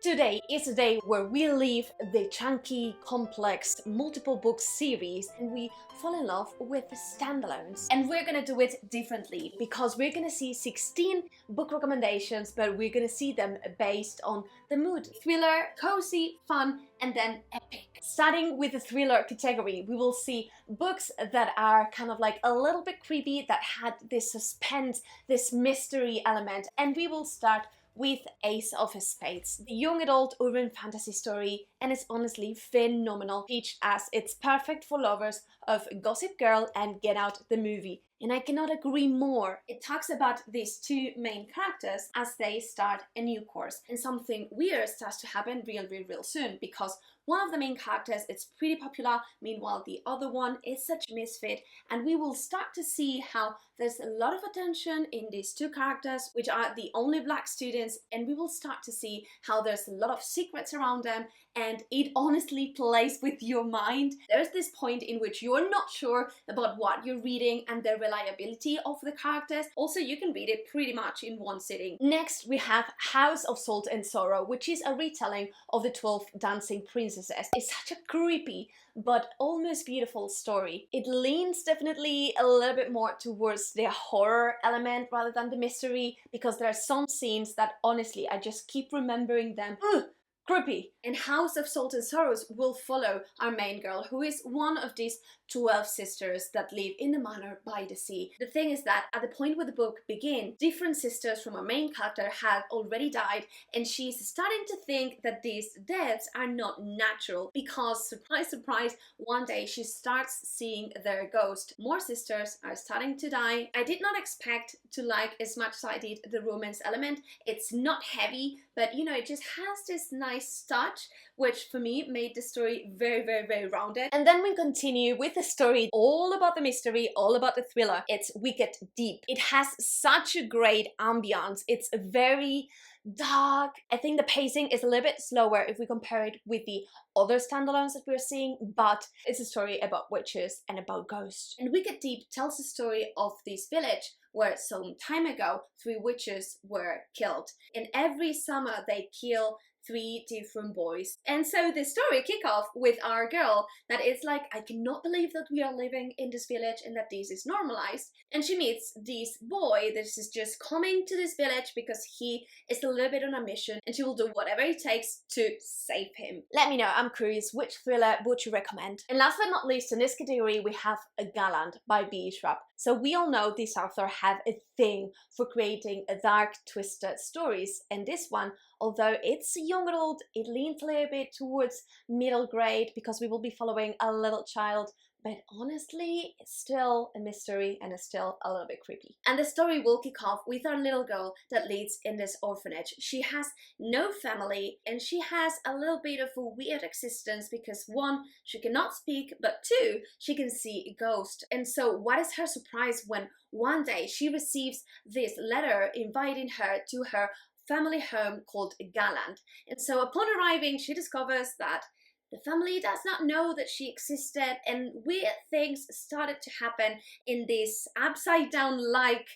Today is a day where we leave the chunky, complex, multiple book series and we fall in love with standalones. And we're gonna do it differently because we're gonna see 16 book recommendations, but we're gonna see them based on the mood. Thriller, cozy, fun, and then epic. Starting with the thriller category, we will see books that are kind of like a little bit creepy, that had this suspense, this mystery element, and we will start with Ace of Spades, the young adult urban fantasy story, and it's honestly phenomenal, pitched as it's perfect for lovers of Gossip Girl and Get Out the movie. And I cannot agree more. It talks about these two main characters as they start a new course, and something weird starts to happen real soon, because one of the main characters is pretty popular, meanwhile the other one is such a misfit, and we will start to see how there's a lot of attention in these two characters, which are the only black students, and we will start to see how there's a lot of secrets around them, and it honestly plays with your mind. There's this point in which you're not sure about what you're reading and the reliability of the characters. Also, you can read it pretty much in one sitting. Next, we have House of Salt and Sorrow, which is a retelling of the 12 Dancing Princesses. It's such a creepy but almost beautiful story. It leans definitely a little bit more towards the horror element rather than the mystery, because there are some scenes that honestly I just keep remembering them. Creepy. And House of Salt and Sorrows will follow our main girl, who is one of these 12 sisters that live in a manor by the sea. The thing is that at the point where the book begins, different sisters from our main character have already died, and she's starting to think that these deaths are not natural, because surprise surprise, one day she starts seeing their ghost. More sisters are starting to die. I did not expect to like as much as I did the romance element. It's not heavy, but you know, it just has this nice touch, which for me made the story very rounded. And then we continue with the story all about the mystery, all about the thriller. It's wicked deep. It has such a great ambiance. It's very dark. I think the pacing is a little bit slower if we compare it with the other standalones that we're seeing, but it's a story about witches and about ghosts. And Wicked Deep tells the story of this village where some time ago 3 witches were killed, and every summer they kill 3 different boys. And so the story kick off with our girl that is like, I cannot believe that we are living in this village and that this is normalized. And she meets this boy that is just coming to this village because he is a little bit on a mission, and she will do whatever it takes to save him. Let me know, I'm curious, which thriller would you recommend? And last but not least, in this category we have a Gallant by BUUT. So we all know this author have a thing for creating dark, twisted stories, and this one, although it's a young adult, it leans a little bit towards middle grade because we will be following a little child, but honestly, it's still a mystery and it's still a little bit creepy. And the story will kick off with our little girl that lives in this orphanage. She has no family, and she has a little bit of a weird existence because 1, she cannot speak, but 2, she can see a ghost. And so what is her surprise when one day she receives this letter inviting her to her family home called Gallant. And so upon arriving, she discovers that the family does not know that she existed, and weird things started to happen in this upside down like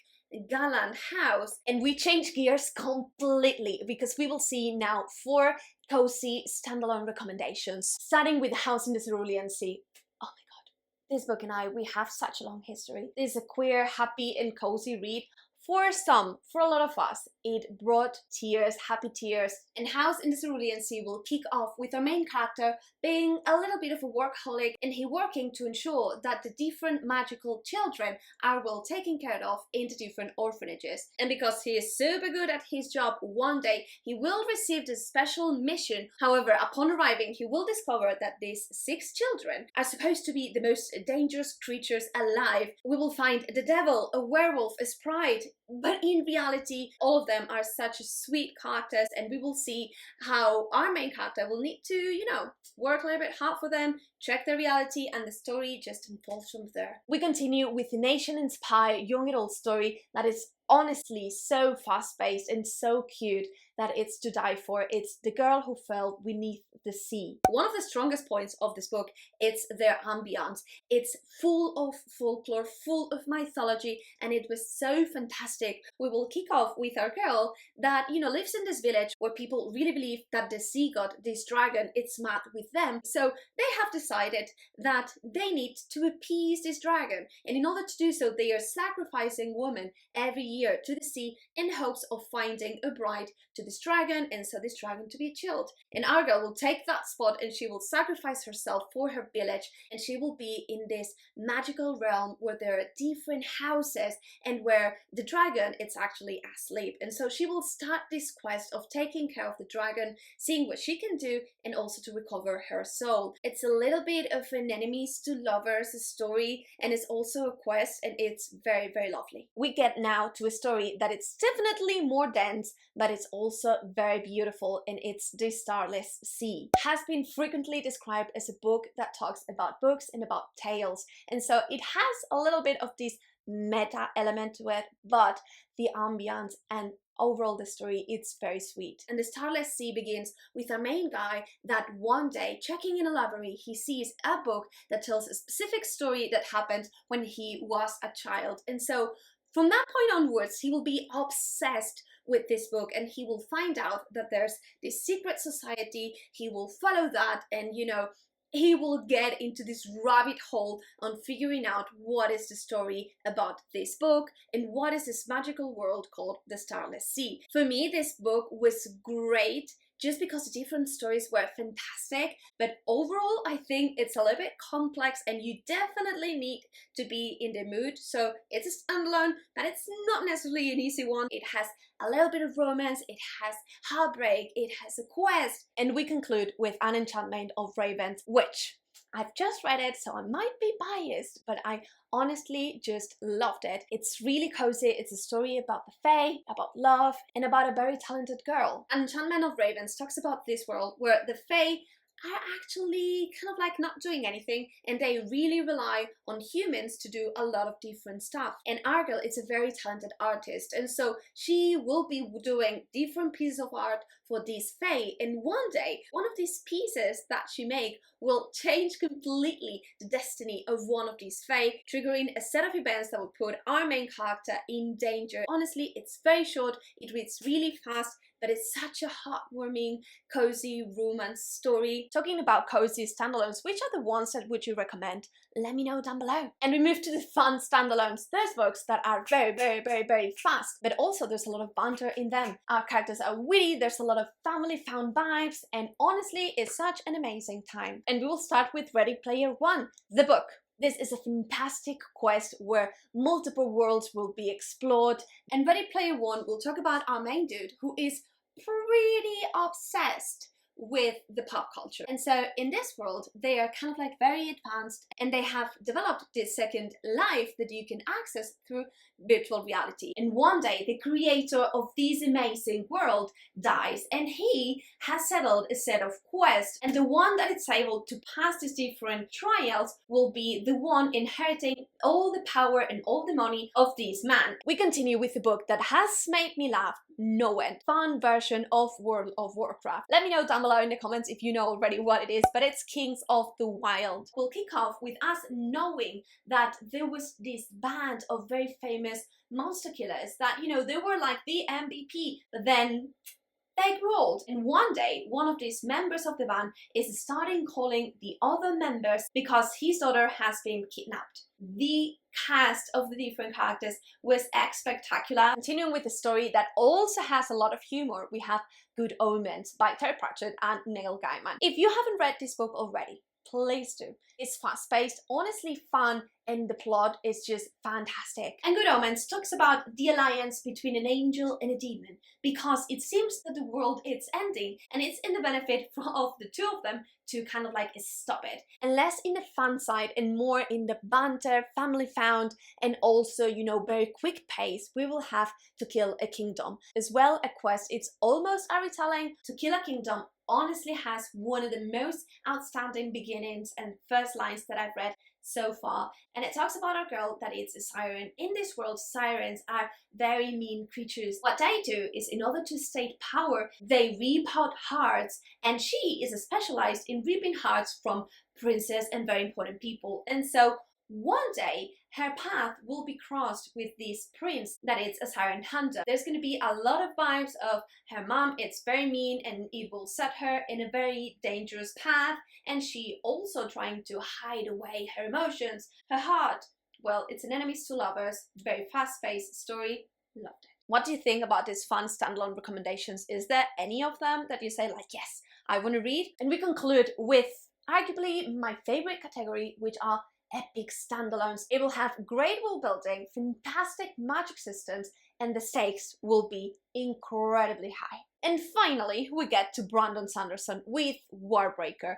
Gallant house. And we change gears completely because we will see now 4 cozy standalone recommendations, starting with House in the Cerulean Sea. Oh my god, this book and I, we have such a long history. This is a queer, happy and cozy read. For some, for a lot of us, it brought tears, happy tears. And House in the Cerulean Sea will kick off with our main character being a little bit of a workaholic, and he working to ensure that the different magical children are well taken care of in the different orphanages. And because he is super good at his job, one day he will receive this special mission. However, upon arriving, he will discover that these 6 children are supposed to be the most dangerous creatures alive. We will find the devil, a werewolf, a sprite, but in reality, all of them are such sweet characters, and we will see how our main character will need to, you know, work a little bit hard for them, check their reality, and the story just unfolds from there. We continue with the nation-inspired young adult story that is honestly so fast-paced and so cute that it's to die for. It's the girl who fell beneath the sea. One of the strongest points of this book, it's their ambience. It's full of folklore, full of mythology, and it was so fantastic. We will kick off with our girl that, you know, lives in this village where people really believe that the sea god, this dragon, it's mad with them. So they have decided that they need to appease this dragon, and in order to do so, they are sacrificing women every year to the sea in hopes of finding a bride to this dragon, and so this dragon to be chilled. And our girl will take that spot and she will sacrifice herself for her village, and she will be in this magical realm where there are different houses and where the dragon, it's actually asleep. And so she will start this quest of taking care of the dragon, seeing what she can do, and also to recover her soul. It's a little bit of an enemies to lovers story, and it's also a quest, and it's very, very lovely. We get now to a story that it's definitely more dense, but it's also very beautiful, and it's The Starless Sea. It has been frequently described as a book that talks about books and about tales, and so it has a little bit of this meta element to it, but the ambience and overall the story, it's very sweet. And The Starless Sea begins with our main guy that one day, checking in a library, he sees a book that tells a specific story that happened when he was a child. And so from that point onwards, he will be obsessed with this book, and he will find out that there's this secret society. He will follow that, and you know, he will get into this rabbit hole on figuring out what is the story about this book and what is this magical world called the Starless Sea. For me, this book was great just because the different stories were fantastic, but overall I think it's a little bit complex and you definitely need to be in the mood. So it's a standalone, but it's not necessarily an easy one. It has a little bit of romance, it has heartbreak, it has a quest, and we conclude with an Enchantment of Ravens, which I've just read it, so I might be biased, but I honestly just loved it. It's really cozy. It's a story about the Fae, about love, and about a very talented girl. Enchantment of Ravens talks about this world where the Fae are actually kind of like not doing anything, and they really rely on humans to do a lot of different stuff. And our girl is a very talented artist, and so she will be doing different pieces of art for these Fae, and one day one of these pieces that she make will change completely the destiny of one of these Fae, triggering a set of events that will put our main character in danger. Honestly, it's very short, it reads really fast, but it's such a heartwarming, cozy romance story. Talking about cozy standalones, which are the ones that would you recommend? Let me know down below. And we move to the fun standalones. There's books that are very, very, very, very fast, but also there's a lot of banter in them. Our characters are witty, there's a lot of family found vibes, and honestly, it's such an amazing time. And we will start with Ready Player One, the book. This is a fantastic quest where multiple worlds will be explored, and Ready Player One will talk about our main dude who is pretty obsessed with the pop culture. And so in this world, they are kind of like very advanced, and they have developed this second life that you can access through virtual reality. And one day, the creator of this amazing world dies, and he has settled a set of quests, and the one that is able to pass these different trials will be the one inheriting all the power and all the money of this man. We continue with the book that has made me laugh no end. Fun version of World of Warcraft. Let me know down below in the comments if you know already what it is, but it's Kings of the Wyld. We'll kick off with us knowing that there was this band of very famous monster killers that, you know, they were like the MVP, but then they grew old, and one day one of these members of the band is starting calling the other members because his daughter has been kidnapped. The cast of the different characters was spectacular. Continuing with the story that also has a lot of humor, we have Good Omens by Terry Pratchett and Neil Gaiman. If you haven't read this book already, please do. It's fast-paced, honestly fun, and the plot is just fantastic. And Good Omens talks about the alliance between an angel and a demon, because it seems that the world is ending, and it's in the benefit of the two of them to kind of like stop it. And less in the fun side and more in the banter, family found, and also, you know, very quick pace, we will have To Kill a Kingdom. As well, a quest, it's almost a retelling. To Kill a Kingdom honestly has one of the most outstanding beginnings and first lines that I've read so far, and it talks about our girl that it's a siren. In this world, sirens are very mean creatures. What they do is, in order to state power, they reap out hearts, and she is specialized in reaping hearts from princes and very important people. And so one day her path will be crossed with this prince that is a siren hunter. There's going to be a lot of vibes of her mom, it's very mean and it will set her in a very dangerous path, and she also trying to hide away her emotions, her heart. Well, it's an enemies to lovers, very fast-paced story. Loved it. What do you think about these fun standalone recommendations? Is there any of them that you say like, yes, I want to read? And we conclude with arguably my favorite category, which are epic standalones. It will have great world building, fantastic magic systems, and the stakes will be incredibly high. And finally, we get to Brandon Sanderson with Warbreaker.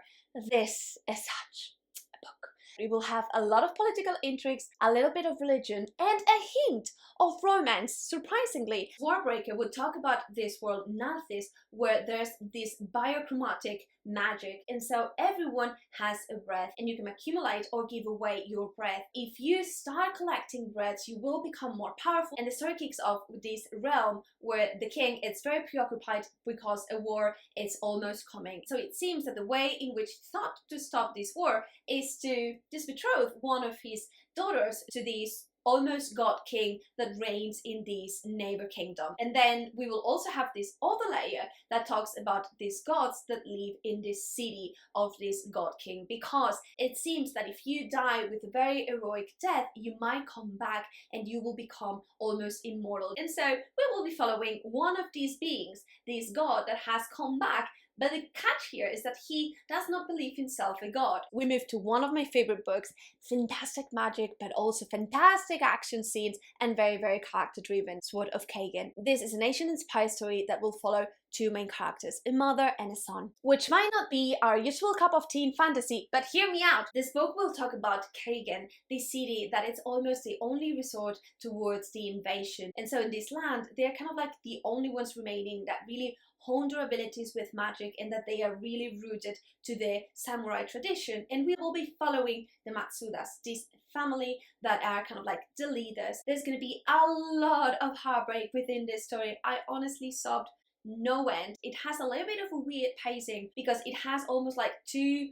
This is such a book. We will have a lot of political intrigues, a little bit of religion, and a hint of romance, surprisingly. Warbreaker would talk about this world, Nathis, where there's this biochromatic magic, and so everyone has a breath, and you can accumulate or give away your breath. If you start collecting breaths, you will become more powerful, and the story kicks off with this realm where the king is very preoccupied because a war is almost coming. So it seems that the way in which he thought to stop this war is to just betroth one of his daughters to this almost god king that reigns in this neighbor kingdom. And then we will also have this other layer that talks about these gods that live in this city of this god king, because it seems that if you die with a very heroic death, you might come back and you will become almost immortal. And so we will be following one of these beings, this god that has come back. But the catch here is that he does not believe himself a god. We move to one of my favorite books, fantastic magic, but also fantastic action scenes and very, very character driven, Sword of Kaigen. This is an Asian-inspired story that will follow two main characters, a mother and a son, which might not be our usual cup of tea in fantasy, but hear me out. This book will talk about Kaigen, the city that is almost the only resort towards the invasion. And so in this land, they're kind of like the only ones remaining that really hone their abilities with magic, and that they are really rooted to the samurai tradition. And we will be following the Matsudas, this family that are kind of like the leaders. There's going to be a lot of heartbreak within this story. I honestly sobbed no end. It has a little bit of a weird pacing because it has almost like two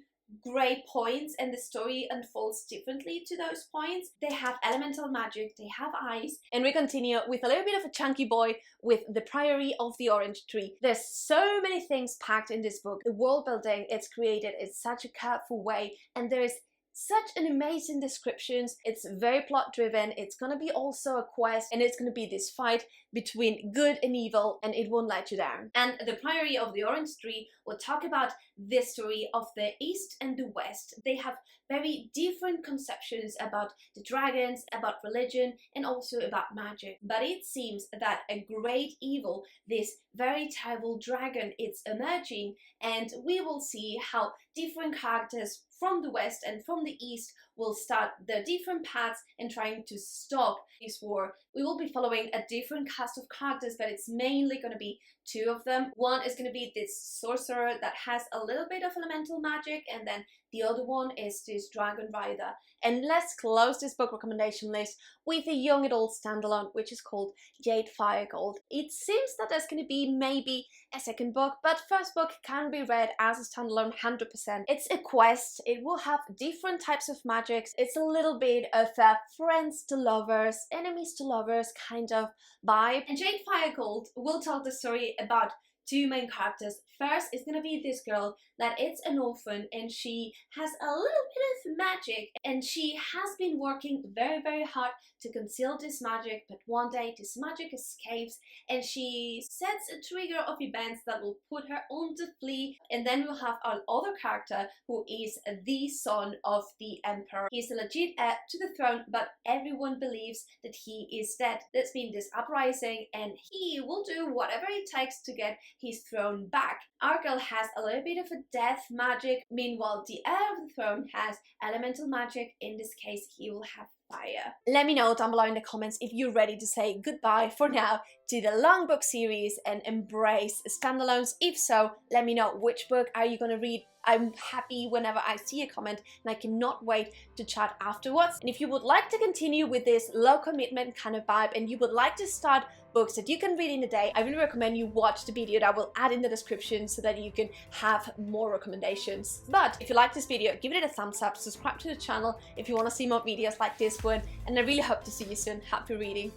great points and the story unfolds differently to those points. They have elemental magic, they have ice, and we continue with a little bit of a chunky boy with the Priory of the Orange Tree. There's so many things packed in this book. The world building it's created in such a careful way, and there's such an amazing descriptions. It's very plot driven. It's gonna be also a quest, and it's gonna be this fight between good and evil, and it won't let you down. And the Priory of the Orange Tree will talk about this story of the East and the West. They have very different conceptions about the dragons, about religion, and also about magic. But it seems that a great evil, this very terrible dragon, it's emerging, and we will see how different characters from the West and from the East will start their different paths and trying to stop this war. We will be following a different cast of characters, but it's mainly going to be two of them. One is going to be this sorcerer that has a little bit of elemental magic, and then the other one is this dragon rider. And let's close this book recommendation list with a young adult standalone, which is called Jade Firegold. It seems that there's going to be maybe a second book, but first book can be read as a standalone 100%. It's a quest. It will have different types of magics. It's a little bit of a friends to lovers, enemies to lovers kind of vibe. And Jade Firegold will tell the story about two main characters. First is going to be this girl that it's an orphan, and she has a little bit of magic, and she has been working very, very hard to conceal this magic, but one day this magic escapes and she sets a trigger of events that will put her on the flee. And then we'll have our other character who is the son of the emperor. He's a legit heir to the throne, but everyone believes that he is dead. There's been this uprising, and he will do whatever it takes to get his throne back. Our girl has a little bit of a death magic, meanwhile the heir of the throne has elemental magic. In this case, he will have fire. Let me know down below in the comments if you're ready to say goodbye for now to the long book series and embrace standalones. If so, let me know which book are you gonna read. I'm happy whenever I see a comment and I cannot wait to chat afterwards. And if you would like to continue with this low commitment kind of vibe and you would like to start books that you can read in a day, I really recommend you watch the video that I will add in the description so that you can have more recommendations. But if you like this video, give it a thumbs up, subscribe to the channel if you want to see more videos like this one, and I really hope to see you soon. Happy reading.